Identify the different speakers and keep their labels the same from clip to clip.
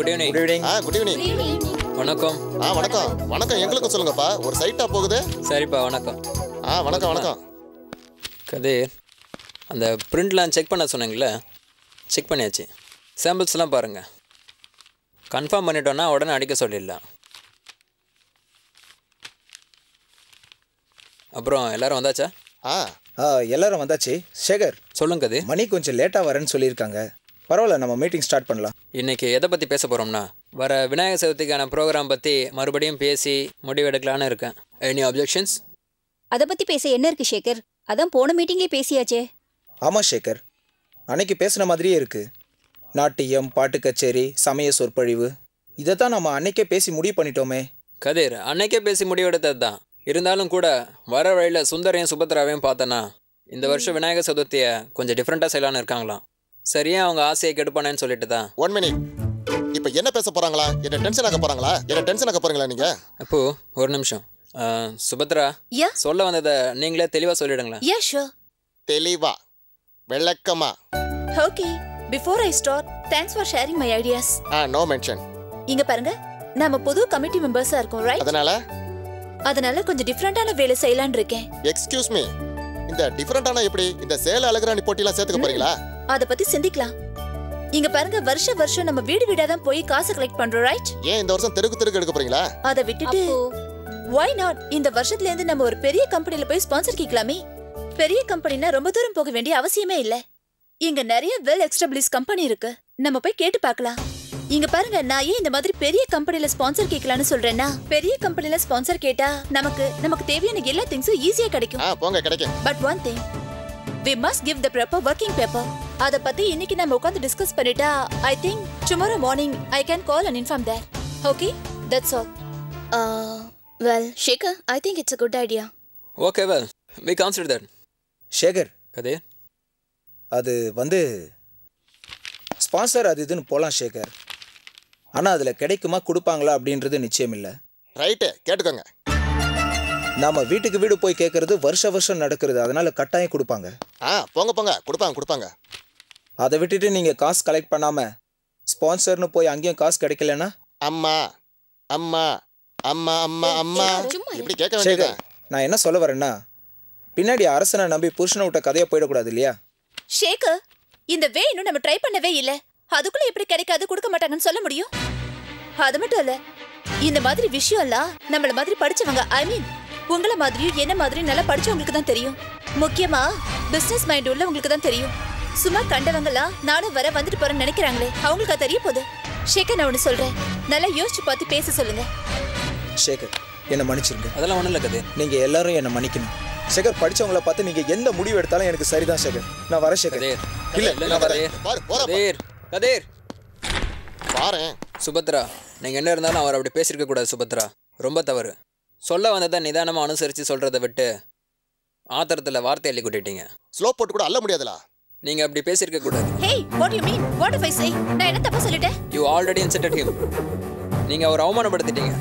Speaker 1: Good evening.
Speaker 2: Good evening.
Speaker 3: Good evening.
Speaker 1: வணக்கம்.
Speaker 3: வணக்கம். வணக்கம் எங்களுக்கும் சொல்லுங்கப்பா. ஒரு சைட்டா போகுது.
Speaker 1: சரிப்பா வணக்கம்.
Speaker 3: வணக்கம் வணக்கம்.
Speaker 1: கதிர், அந்த பிரிண்ட்லாம் செக் பண்ண சொன்னீங்களே, செக் பண்ணியாச்சு. சாம்பிள்ஸ்லாம் பாருங்கள். கன்ஃபார்ம் பண்ணிட்டோன்னா உடனே அடிக்க சொல்லிடலாம். அப்புறம் எல்லாரும் வந்தாச்சா?
Speaker 2: எல்லாரும் வந்தாச்சு. சேகர்
Speaker 1: சொல்லுங்க கதிர்.
Speaker 2: மணி கொஞ்சம் லேட்டாக வரேன்னு சொல்லியிருக்காங்க. பரவாயில்ல, நம்ம மீட்டிங் ஸ்டார்ட் பண்ணலாம்.
Speaker 1: இன்றைக்கி எதை பற்றி பேச போகிறோம்னா, வர விநாயகர் சதுர்த்திக்கான ப்ரோக்ராம் பற்றி மறுபடியும் பேசி முடிவெடுக்கலான்னு இருக்கேன். Any objections?
Speaker 4: அதை பற்றி பேச என்ன இருக்கு சேகர்? அதான் போன மீட்டிங்லேயே பேசியாச்சே.
Speaker 2: ஆமாம் சேகர், அன்னைக்கு பேசுன மாதிரியே இருக்குது. நாட்டியம், பாட்டு கச்சேரி, சமய சொற்பொழிவு, இதை தான் நம்ம அன்னைக்கே பேசி முடிவு பண்ணிட்டோமே.
Speaker 1: கதிர், அன்னைக்கே பேசி முடிவெடுத்தது தான். இருந்தாலும் கூட வர வழியில் சுந்தரையும் சுபத்ராவையும் பார்த்தேன்னா இந்த வருஷம் விநாயகர் சதுர்த்தியை கொஞ்சம் டிஃப்ரெண்ட்டாக செய்யலான்னு இருக்காங்களாம். சரியா அவங்க ஆசையை கெடுப்பானேன்னு சொல்லிட்டு தான்.
Speaker 3: 1 மினிட். இப்போ என்ன பேச போகிறாங்களா? என்ன டென்ஷன் ஆக போகிறாங்களா? என்ன டென்ஷன் ஆக போகிறீங்களா நீங்கள்?
Speaker 1: அப்போ ஒரு நிமிஷம். சுபத்ரா, சொல்ல வந்ததை நீங்களே தெளிவாக சொல்லிடுங்களேன்.
Speaker 5: Yeah, sure.
Speaker 3: தெளிவா, விளக்கமா.
Speaker 5: Okay. Before I start, thanks for sharing my ideas.
Speaker 3: No mention.
Speaker 5: இங்க பாருங்க, நாம புது கமிட்டி மெம்பர்ஸா இருக்கோம், ரைட்? அதனால கொஞ்சம் டிஃபரெண்டான வேலை செய்யலாம்னு இருக்கேன்.
Speaker 3: எக்ஸ்கியூஸ் மீ, இந்த டிஃபரெண்டான எப்படி இந்த சேல அழகராணி போட்டிலாம் சேர்த்துக்க போறீங்களா?
Speaker 5: அத பத்தி சிந்திக்கலாம். இங்க பாருங்க, வருஷம் நம்ம வீடு வீடா தான் போய் காசு கலெக்ட் பண்றோம், ரைட்?
Speaker 3: ஏன் இந்த வருஷம் தெருக்கு எடுக்க போறீங்களா?
Speaker 5: அத விட்டுட்டு why not இந்த வருஷத்துல இருந்து நம்ம ஒரு பெரிய கம்பெனில போய் ஸ்பான்சர் கேட்கலாமே. பெரிய கம்பெனினா ரொம்ப தூரம் போக வேண்டிய அவசியமே இல்ல. இங்க நிறைய வெல் எஸ்டாப்லிஷ்ட் கம்பெனி இருக்கு, நம்ம போய் கேட்டு பார்க்கலாம். இங்க பாருங்க, நான் ஏன் இந்த மாதிரி பெரிய கம்பெனில ஸ்பான்சர் கேட்கலான்னு சொல்றேன்னா, பெரிய கம்பெனில ஸ்பான்சர் கேட்டா நமக்கு தேவையான எல்லா திங்ஸும் ஈஸியா கிடைக்கும்.
Speaker 3: போங்க கிடைக்கும்.
Speaker 5: But one thing, we must give the proper working paper. அத பத்தி இன்னைக்கு நம்ம உட்கார்ந்து டிஸ்கஸ் பண்ணிட்டா I think tomorrow morning I can call and inform that. Okay, that's all. Well, Shekhar, I think it's a good idea.
Speaker 1: Okay, well, we consider that.
Speaker 2: Sekar,
Speaker 1: கதிர்,
Speaker 2: அது வந்து sponsor அது இதுன்னு போகலாம் சேகர். ஆனால் அதில் கிடைக்குமா கொடுப்பாங்களா அப்படின்றது நிச்சயம் இல்லை.
Speaker 3: ரைட்டு, கேட்டுக்கோங்க.
Speaker 2: நம்ம வீட்டுக்கு வீடு போய் கேட்கறது வருஷம் நடக்கிறது, அதனால கட்டாயம் கொடுப்பாங்க.
Speaker 3: போங்க கொடுப்பாங்க.
Speaker 2: அதை விட்டுட்டு நீங்கள் காசு கலெக்ட் பண்ணாமல் ஸ்பான்சர்னு போய் அங்கேயும் காசு கிடைக்கலன்னா
Speaker 3: அம்மா அம்மா அம்மா அம்மா அம்மா இப்படி கேட்க
Speaker 2: சேகர்,
Speaker 3: வேண்டியதா?
Speaker 2: நான் என்ன சொல்ல வரேன்னா, பின்னாடி அரசனை நம்பி புருஷனை விட்ட கதையை போயிடக்கூடாது இல்லையா?
Speaker 5: ஷேகர், இந்த வே இன்னும் நம்ம ட்ரை பண்ணவே இல்ல. அதுக்குள்ள எப்படி கிடைக்காது கொடுக்க மாட்டாங்கன்னு சொல்ல முடியும்? அது மட்டும் இல்ல, இந்த மாதிரி விஷயம்லாம் நம்மள மாதிரி படிச்சவங்க, ஐ மீன் உங்களை மாதிரியும் என்ன மாதிரியும் நல்லா படிச்சவங்களுக்கு தான் தெரியும். முக்கியமா பிசினஸ் மைண்ட் உள்ள உங்களுக்கு தான் தெரியும். சும்மா கண்டவங்கலாம் நானும் வர வந்துட்டு போறேன்னு நினைக்கிறாங்களே, அவங்களுக்கு தெரிய போகுது. ஷேகர், நான் ஒன்று சொல்றேன், நல்லா யோசிச்சு பார்த்து பேச சொல்லுங்க.
Speaker 2: சேகர், என்னை மன்னிச்சிருங்க.
Speaker 1: அதெல்லாம் ஒன்றும் இல்லை கதிர்.
Speaker 2: நீங்கள் எல்லாரும் என்னை மன்னிக்கணும். சேகர், படிச்சவங்கள பார்த்து நீங்கள் எந்த முடிவு எடுத்தாலும் எனக்கு சரிதான் சேகர். நான் வரேன் சேகர்.
Speaker 1: கதிர்,
Speaker 3: பாரு
Speaker 1: சுபத்ரா, நீங்கள் என்ன இருந்தாலும் அவர் அப்படி பேசியிருக்க கூடாது சுபத்ரா, ரொம்ப தவறு. சொல்ல வந்ததை நிதானமாக அனுசரித்து சொல்கிறத விட்டு ஆத்திரத்தில் வார்த்தை எழுதி கூட்டிட்டீங்க.
Speaker 3: ஸ்லோ போட்டு கூட அல்ல முடியாதுல.
Speaker 1: நீங்கள் அப்படி பேசியிருக்க கூடாது.
Speaker 5: Hey, what do you mean? What if I say? நான் என்ன தப்பா சொல்லிட்டேன்?
Speaker 1: You already insulted him. நீங்கள் அவரை அவமானப்படுத்திட்டீங்க.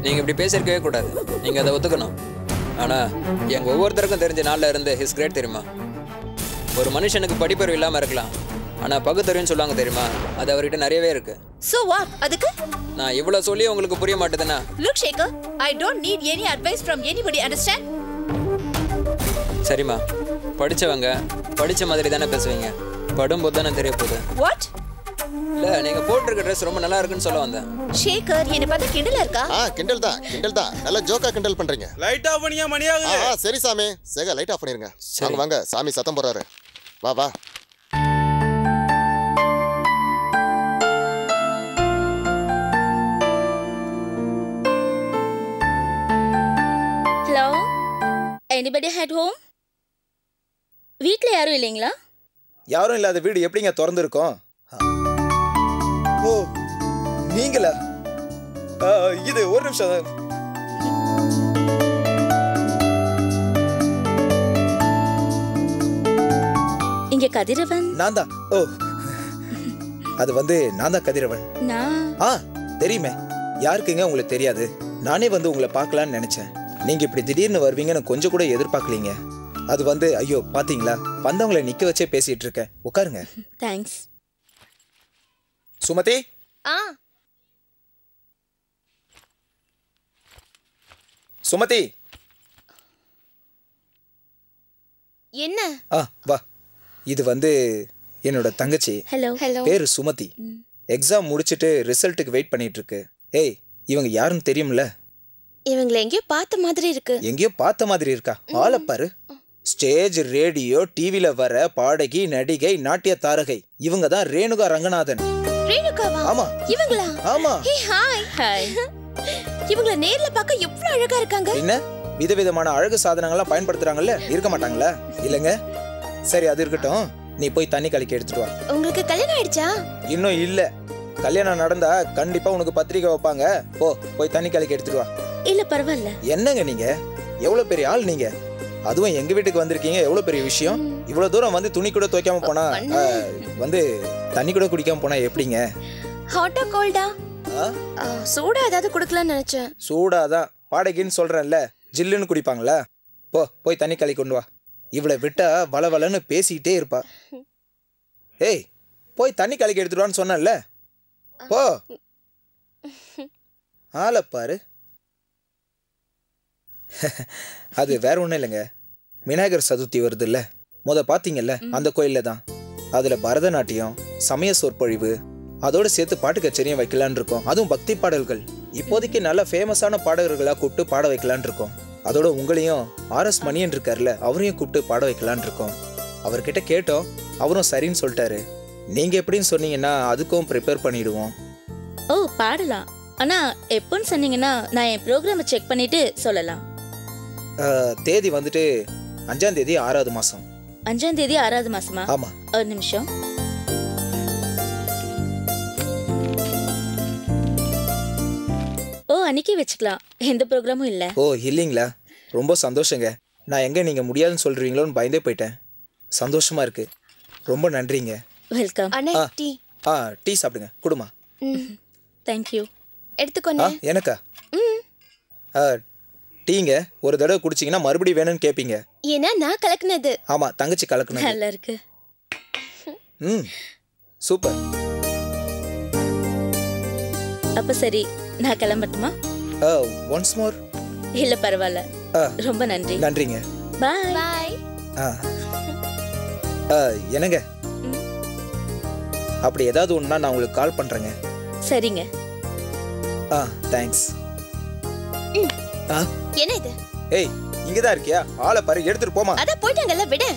Speaker 1: நீங்கள் இப்படி பேசியிருக்கவே கூடாது. நீங்கள் அதை ஒத்துக்கணும். ஆனால் எங்கள் ஒவ்வொருத்தருக்கும் தெரிஞ்ச நாளில் இருந்து ஹிஸ் கிரேட் தெரியுமா? ஒரு மனுஷனுக்கு படிப்பறிவு இல்லாமல் இருக்கலாம், ஆனால் பகுத்தறிவுன்னு சொல்லுவாங்க தெரியுமா? அது அவர்கிட்ட நிறையவே இருக்கு.
Speaker 5: So what? அதுக்கு
Speaker 1: நான் இவ்வளோ சொல்லி உங்களுக்கு புரிய மாட்டேதுன்னா?
Speaker 5: Look Shekhar, I don't need any advice from anybody, understand?
Speaker 1: சரிம்மா, படித்தவங்க படித்த மாதிரி தானே பேசுவீங்க, படும்போது தானே தெரிய போகுது.
Speaker 5: What?
Speaker 1: இல்லை, நீங்கள் போட்டிருக்க ட்ரெஸ் ரொம்ப நல்லா இருக்குன்னு சொல்ல வந்தேன்.
Speaker 5: Shekhar, என்ன பார்த்தா கிண்டலா இருக்கா?
Speaker 3: கிண்டல் தான். நல்லா ஜோக்கா கிண்டல் பண்றீங்க.
Speaker 6: லைட் ஆஃப் பண்ணியா மணியாகுது.
Speaker 3: சரி சாமி, சேகர் லைட் ஆஃப் பண்ணிருங்க. வாங்க சாமி சத்தம் போறாரு. வா.
Speaker 5: Hello? Anybody at home? வீட்ல யாரும் இல்லைங்களா?
Speaker 2: யாரும் இல்லாத வீடு எப்படிங்க திறந்து இருக்கும்? ஓ, நீங்களா? இது ஒரு நிமிஷம்.
Speaker 5: இங்க கதிரவன்.
Speaker 2: நான் தான். ஓ, அது வந்து நான் தான் கதிரவன். தெரியுமே. யாருக்குங்க உங்களுக்கு தெரியாது? நானே வந்து உங்களை பார்க்கலான்னு நினைச்சேன். நீங்க இப்படி திடீர்னு வருவீங்கன்னு கொஞ்சம் கூட எதிர்பார்க்கலீங்க. அது வந்து ஐயோ பாத்தீங்களா, வந்தவங்களை நிக்க வச்சே பேசிட்டு இருக்கேன். உட்காருங்க.
Speaker 5: தேங்க்ஸ்.
Speaker 2: சுமதி,
Speaker 6: ஆ
Speaker 2: சுமதி
Speaker 6: என்ன?
Speaker 2: வா. இது என்னோட தங்கச்சி.
Speaker 4: ஹலோ.
Speaker 6: ஹலோ.
Speaker 2: பேரு சுமதி. எக்ஸாம் முடிச்சிட்டு ரிசல்ட்டுக்கு வெயிட் பண்ணிட்டு இருக்கு. ஏய், இவங்க யாருன்னு தெரியும்ல?
Speaker 6: இவங்கள எங்கேயோ பார்த்த மாதிரி இருக்கு.
Speaker 2: எங்கேயோ பார்த்த மாதிரி இருக்கா? ஆளை பாரு. ஸ்டேஜ், ரேடியோ, டிவில வர பாடகி, நடிகை, நாட்டிய தாரகை. இவங்க தான் ரேணுகா ரங்கநாதன்.
Speaker 6: ரேணுகாவா?
Speaker 2: ஆமா.
Speaker 6: இவங்களா?
Speaker 2: ஆமா.
Speaker 6: Hey hi.
Speaker 4: ஹாய்.
Speaker 6: இவங்கள நேர்ல பார்க்க எவ்வளவு அழகா இருக்காங்க.
Speaker 2: என்ன விதவிதமான அழகு சாதனங்கள்லாம் பயன்படுத்துறாங்கல்ல? இருக்க மாட்டாங்களா? இல்லங்க. சரி, அது இருக்கட்டும். நீ போய் தண்ணி கலக்கி எடுத்துட்டு வா.
Speaker 6: உங்களுக்கு கல்யாணம் ஆயிடுச்சா?
Speaker 2: இன்னும் இல்ல. கல்யாணம் நடந்தா கண்டிப்பா உனக்கு பத்திரிக்கை வைப்பாங்க. போய் தண்ணி கலக்கி எடுத்துட்டு வா.
Speaker 4: இல்ல பரவாயில்ல.
Speaker 2: என்னங்க நீங்க? எவ்வளவு பெரிய ஆள் நீங்க. அதுவும் எங்க வீட்டுக்கு வந்திருக்கீங்க. எவ்வளவு பெரிய விஷயம். இவ்வளவு தூரம் துணி கூட துவைக்காம போனா, தண்ணி கூட குடிக்காம போனா எப்படிங்க?
Speaker 6: ஹாட்டா கோல்டா? சூடா ஏதாவது குடுக்கலாம்னு நினைச்சேன்.
Speaker 2: சூடாதான். பாடகின்னு சொல்றேன்ல, ஜில்லுன்னு குடிப்பாங்களா? போய் தண்ணி கலக்கி கொண்டு வா. இவளை விட்டா வளவலன்னு பேசிக்கிட்டே இருப்பா. ஏய், போய் தண்ணி கலக்கி எடுத்துடுவான்னு சொன்னேன்ல. போ. ஆளை பாரு. அது வேற ஒன்றும் இல்லைங்க. விநாயகர் சதுர்த்தி வருது இல்ல, பாத்தீங்கல்ல, அந்த கோயில்ல தான். அதுல பரதநாட்டியம், சமய சொற்பொழிவு, அதோட சேர்த்து பாட்டு கச்சேரியும் வைக்கலான் இருக்கோம். அதுவும் பக்தி பாடல்கள். இப்போதைக்கு நல்ல ஃபேமஸான பாடகர்களா கூப்பிட்டு பாட வைக்கலான் இருக்கோம். அதோட உங்களையும் ஆர்எஸ் மணியன் இருக்காருல்ல, அவரையும் கூப்பிட்டு பாட வைக்கலான் இருக்கோம். அவர்கிட்ட கேட்டோம், அவரும் சரின்னு சொல்லிட்டாரு. நீங்க எப்படின்னு சொன்னீங்கன்னா அதுக்கும் ப்ரிப்பேர் பண்ணிடுவோம்.
Speaker 4: ஓ, பாடலாம். ஆனா எப்போன்னு சொன்னீங்கன்னா நான் என் ப்ரோக்ராமை செக் பண்ணிட்டு சொல்லலாம்.
Speaker 2: தேதி 5ஆம் தேதி 6வது மாசம்.
Speaker 4: 5ஆம் தேதி 6வது மாசமா?
Speaker 2: ஆமா.
Speaker 4: ஒரு நிமிஷம். ஓ, அன்னைக்கு வச்சுக்கலாம். எந்த ப்ரோக்ராமும் இல்ல.
Speaker 2: ஓ, இல்லைங்களா? ரொம்ப சந்தோஷங்க. நான் எங்க நீங்க முடியாதுன்னு சொல்றீங்களோன்னு பயந்தே போயிட்டேன். சந்தோஷமா இருக்கு. ரொம்ப நன்றிங்க.
Speaker 4: வெல்கம்.
Speaker 6: அண்ணே, டீ.
Speaker 2: டீ சாப்பிடுங்க. குடுமா.
Speaker 4: Thank you.
Speaker 6: எடுத்துக்கோங்க.
Speaker 2: எனக்கா? டீங்க ஒரு தடவை குடிச்சிங்கன்னா மறுபடியும் வேணும்னு கேட்பீங்க.
Speaker 6: ஏன்னா நான் கலக்குனது.
Speaker 2: ஆமா, தங்கச்சி கலக்குனது.
Speaker 4: நல்லா இருக்கு.
Speaker 2: சூப்பர்.
Speaker 4: அப்ப சரி, நான் கிளம்பட்டுமா?
Speaker 2: Once more.
Speaker 4: இல்ல பரவாயில்ல. ரொம்ப நன்றி.
Speaker 2: நன்றிங்க.
Speaker 4: பாய்.
Speaker 6: பாய்.
Speaker 2: என்னங்க, அப்படி ஏதாவது ஒண்ணுனா நான் உங்களுக்கு கால் பண்றேங்க.
Speaker 4: சரிங்க.
Speaker 2: தேங்க்ஸ்.
Speaker 6: என்ன இது?
Speaker 2: ஏய், இங்கதான் இருக்கியா? ஆளை பாரு, எடுத்துட்டு போமா.
Speaker 6: அதான் போயிட்டாங்கல்ல, விடு.